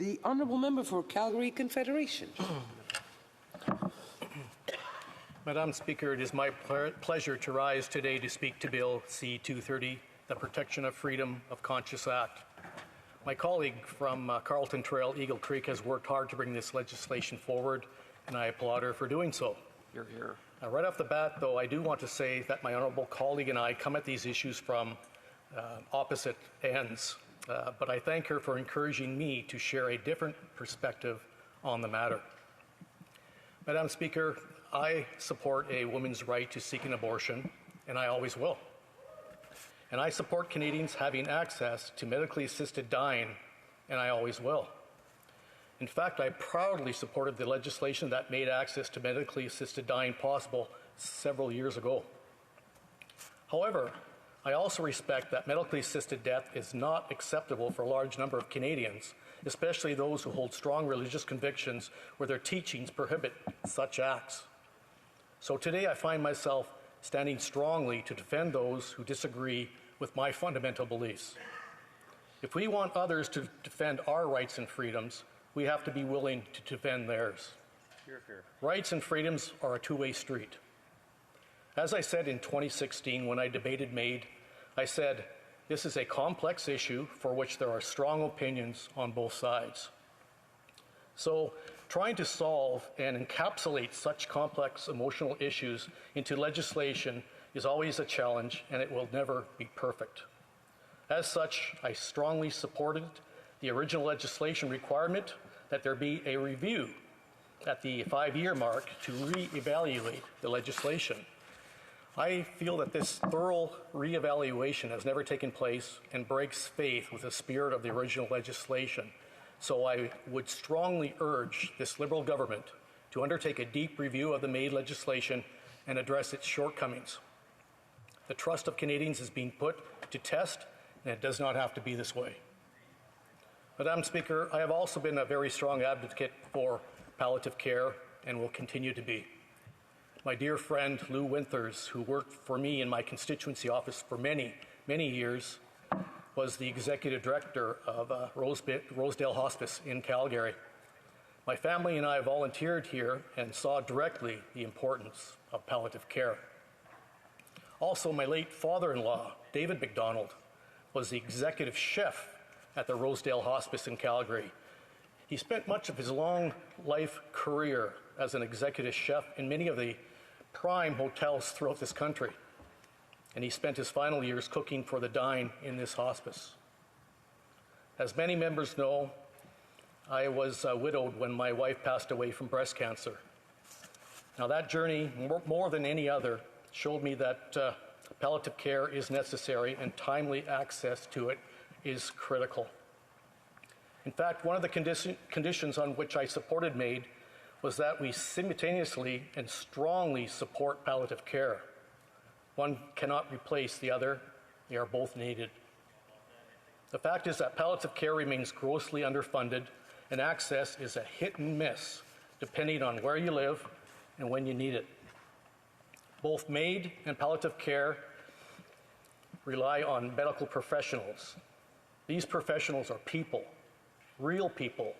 The Honourable Member for Calgary Confederation. Madam Speaker, it is my pleasure to rise today to speak to Bill C-230, the Protection of Freedom of Conscience Act. My colleague from Carlton Trail, Eagle Creek, has worked hard to bring this legislation forward, and I applaud her for doing so. Hear, hear. Right off the bat, though, I do want to say that my honourable colleague and I come at these issues from opposite ends, but I thank her for encouraging me to share a different perspective on the matter. Madam Speaker, I support a woman's right to seek an abortion, and I always will. And I support Canadians having access to medically assisted dying, and I always will. In fact, I proudly supported the legislation that made access to medically assisted dying possible several years ago. However, I also respect that medically assisted death is not acceptable for a large number of Canadians, especially those who hold strong religious convictions where their teachings prohibit such acts. So today I find myself standing strongly to defend those who disagree with my fundamental beliefs. If we want others to defend our rights and freedoms, we have to be willing to defend theirs. Hear, hear. Rights and freedoms are a two-way street. As I said in 2016 when I debated MAID, I said, this is a complex issue for which there are strong opinions on both sides. So trying to solve and encapsulate such complex emotional issues into legislation is always a challenge, and it will never be perfect. As such, I strongly supported the original legislation requirement that there be a review at the 5-year mark to re-evaluate the legislation. I feel that this thorough re-evaluation has never taken place and breaks faith with the spirit of the original legislation. So I would strongly urge this Liberal government to undertake a deep review of the MAID legislation and address its shortcomings. The trust of Canadians is being put to test, and it does not have to be this way. Madam Speaker, I have also been a very strong advocate for palliative care and will continue to be. My dear friend Lou Winthers, who worked for me in my constituency office for many, many years, was the executive director of Rosedale Hospice in Calgary. My family and I volunteered here and saw directly the importance of palliative care. Also, my late father-in-law, David McDonald, was the executive chef at the Rosedale Hospice in Calgary. He spent much of his long life career as an executive chef in many of the prime hotels throughout this country, and he spent his final years cooking for the dying in this hospice. As many members know, I was widowed when my wife passed away from breast cancer. Now that journey, more than any other, showed me that palliative care is necessary and timely access to it is critical. In fact, one of the conditions on which I supported MAID was that we simultaneously and strongly support palliative care. One cannot replace the other. They are both needed. The fact is that palliative care remains grossly underfunded, and access is a hit and miss depending on where you live and when you need it. Both MAID and palliative care rely on medical professionals. These professionals are people, real people,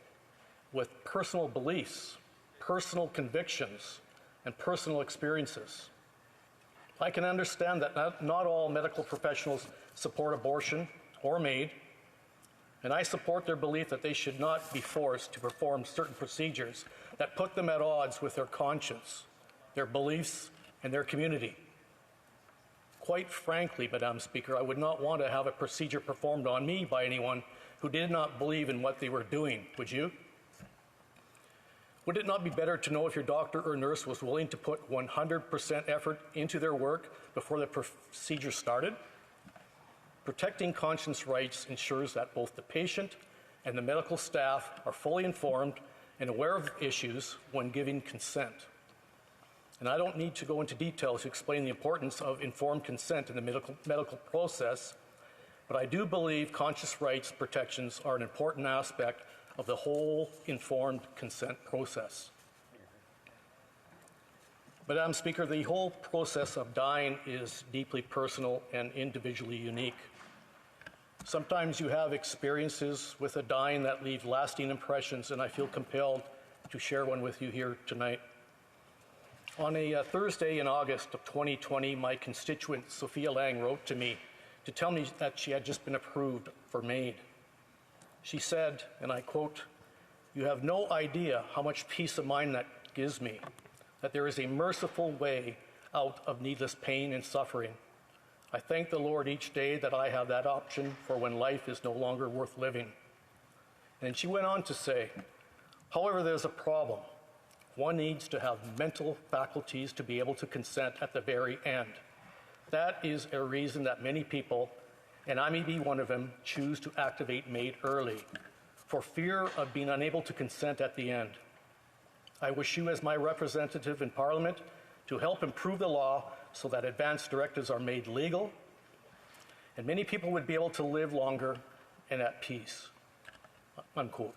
with personal beliefs, personal convictions, and personal experiences. I can understand that not all medical professionals support abortion or MAID, and I support their belief that they should not be forced to perform certain procedures that put them at odds with their conscience, their beliefs, and their community. Quite frankly, Madam Speaker, I would not want to have a procedure performed on me by anyone who did not believe in what they were doing, would you? Would it not be better to know if your doctor or nurse was willing to put 100% effort into their work before the procedure started? Protecting conscience rights ensures that both the patient and the medical staff are fully informed and aware of issues when giving consent. And I don't need to go into detail to explain the importance of informed consent in the medical process, but I do believe conscience rights protections are an important aspect of the whole informed consent process. Madam Speaker, the whole process of dying is deeply personal and individually unique. Sometimes you have experiences with a dying that leave lasting impressions, and I feel compelled to share one with you here tonight. On a Thursday in August of 2020, my constituent Sophia Lang wrote to me to tell me that she had just been approved for MAID. She said, and I quote, "You have no idea how much peace of mind that gives me, that there is a merciful way out of needless pain and suffering. I thank the Lord each day that I have that option for when life is no longer worth living." And she went on to say, "However, there's a problem. One needs to have mental faculties to be able to consent at the very end. That is a reason that many people, and I may be one of them, choose to activate MAID early, for fear of being unable to consent at the end. I wish you, as my representative in Parliament, to help improve the law so that advance directives are made legal, and many people would be able to live longer and at peace." Unquote.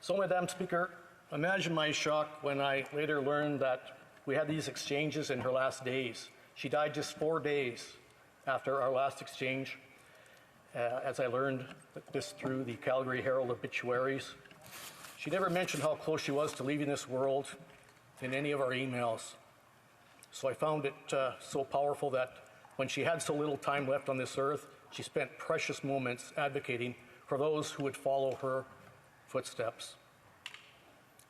So, Madam Speaker, imagine my shock when I later learned that we had these exchanges in her last days. She died just 4 days after our last exchange, as I learned this through the Calgary Herald obituaries. She never mentioned how close she was to leaving this world in any of our emails. So I found it so powerful that when she had so little time left on this earth, she spent precious moments advocating for those who would follow her footsteps.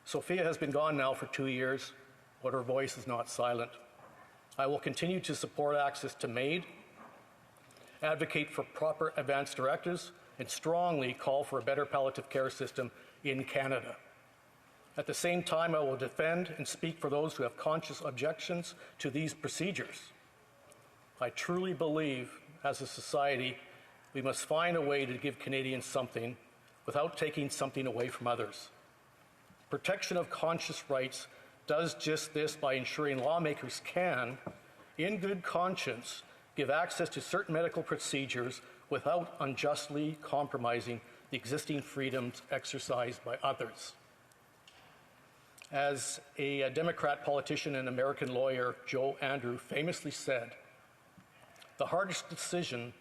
Sophia has been gone now for 2 years, but her voice is not silent. I will continue to support access to MAID, advocate for proper advance directives, and strongly call for a better palliative care system in Canada. At the same time, I will defend and speak for those who have conscious objections to these procedures. I truly believe, as a society, we must find a way to give Canadians something without taking something away from others. Protection of conscious rights does just this by ensuring lawmakers can, in good conscience, give access to certain medical procedures without unjustly compromising the existing freedoms exercised by others. As a Democrat politician and American lawyer, Joe Andrew, famously said, the hardest decisions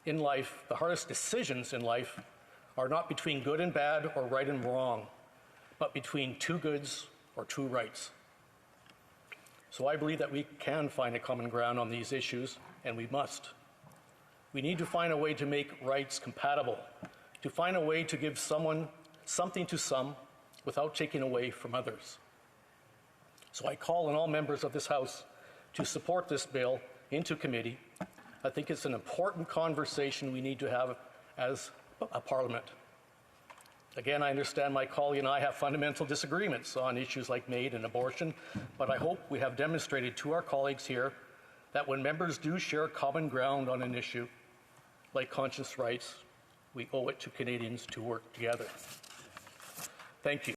in life are not between good and bad or right and wrong, but between two goods or two rights. So I believe that we can find a common ground on these issues, and we must. We need to find a way to make rights compatible, to find a way to give someone something to some without taking away from others. So I call on all members of this House to support this bill into committee. I think it's an important conversation we need to have as a Parliament. Again, I understand my colleague and I have fundamental disagreements on issues like MAID and abortion, but I hope we have demonstrated to our colleagues here that when members do share common ground on an issue like conscience rights, we owe it to Canadians to work together. Thank you.